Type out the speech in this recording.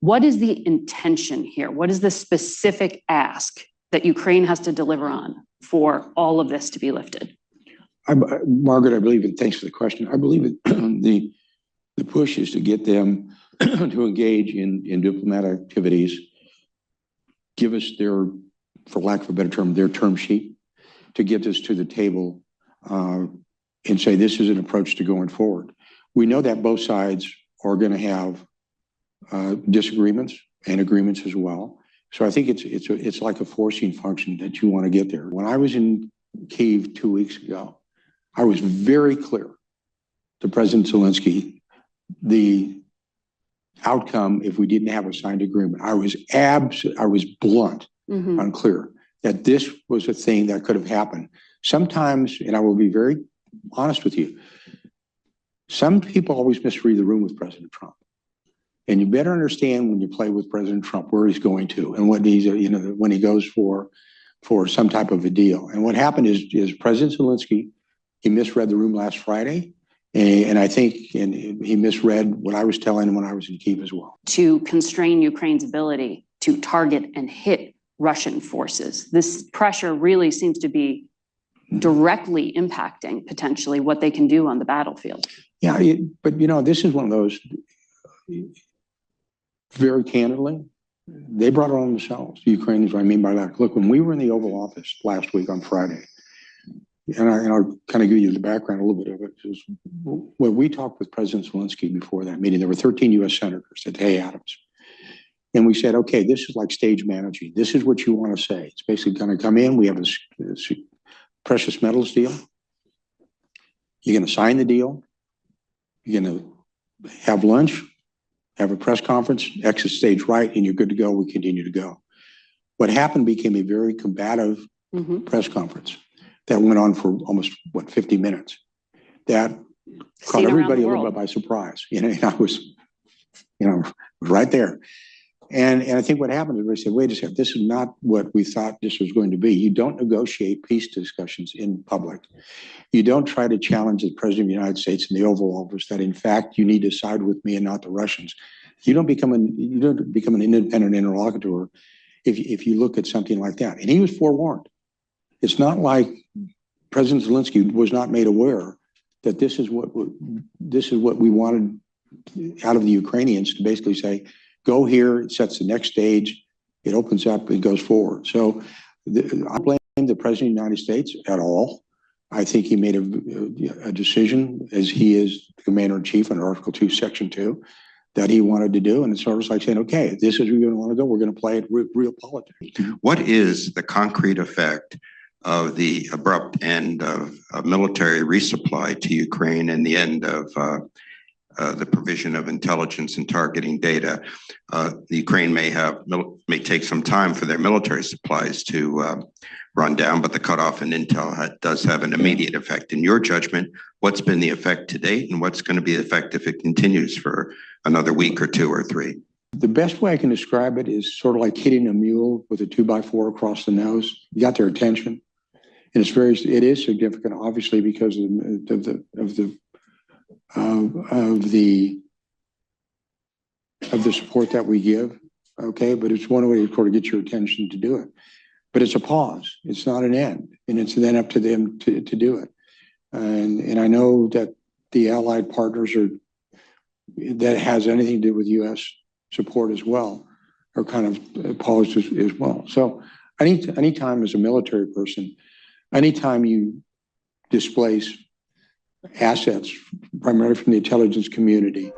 What is the intention here? What is the specific ask that Ukraine has to deliver on for all of this to be lifted? Margaret, I believe, and thanks for the question. I believe the push is to get them to engage in diplomatic activities, give us their, for lack of a better term, their term sheet, to get this to the table and say this is an approach to going forward. We know that both sides are going to have disagreements and agreements as well. So I think it's like a forcing function that you want to get there. When I was in Kyiv 2 weeks ago, I was very clear to President Zelensky the outcome if we didn't have a signed agreement. I was blunt, unclear that this was a thing that could have happened. Sometimes, and I will be very honest with you, some people always misread the room with President Trump. And you better understand when you play with President Trump where he's going to and what he's, when he goes for some type of a deal. And what happened is President Zelensky, he misread the room last Friday. And I think he misread what I was telling him when I was in Kyiv as well. To constrain Ukraine's ability to target and hit Russian forces. This pressure really seems to be directly impacting potentially what they can do on the battlefield. Yeah, but this is one of those, very candidly, they brought it on themselves, the Ukrainians. What I mean by that, look, when we were in the Oval Office last week on Friday, and I'll kind of give you the background a little bit of it, is when we talked with President Zelensky before that meeting, there were 13 U.S. senators at Hay Adams. And we said, okay, this is like stage managing. This is what you want to say. It's basically going to come in. We have this precious metals deal. You're going to sign the deal. You're going to have lunch, have a press conference, exit stage right, and you're good to go. We continue to go. What happened became a very combative press conference that went on for almost, 50 minutes. That caught everybody a little bit by surprise. I was, right there. And I think what happened is they said, wait a second, this is not what we thought this was going to be. You don't negotiate peace discussions in public. You don't try to challenge the President of the United States in the Oval Office that, in fact, you need to side with me and not the Russians. You don't become an independent interlocutor if you look at something like that. And he was forewarned. It's not like President Zelensky was not made aware that this is what we wanted out of the Ukrainians to basically say, go here, it sets the next stage, it opens up, it goes forward. So I blame the President of the United States at all. I think he made a decision, as he is the Commander-in-Chief under Article 2, Section 2, that he wanted to do. And it's sort of like saying, okay, this is where you're going to want to go. We're going to play it real politics. What is the concrete effect of the abrupt end of military resupply to Ukraine and the end of the provision of intelligence and targeting data? The Ukraine may take some time for their military supplies to run down, but the cutoff in intel does have an immediate effect. In your judgment, what's been the effect to date, and what's going to be the effect if it continues for another week or 2 or 3? The best way I can describe it is sort of like hitting a mule with a 2x4 across the nose. You got their attention, and it is significant, obviously, because of the support that we give. Okay, but it's one way to get your attention to do it. But it's a pause. It's not an end, and it's then up to them to do it. And I know that the allied partners that has anything to do with U.S. support as well are kind of paused as well. So anytime as a military person, anytime you displace assets, primarily from the intelligence community,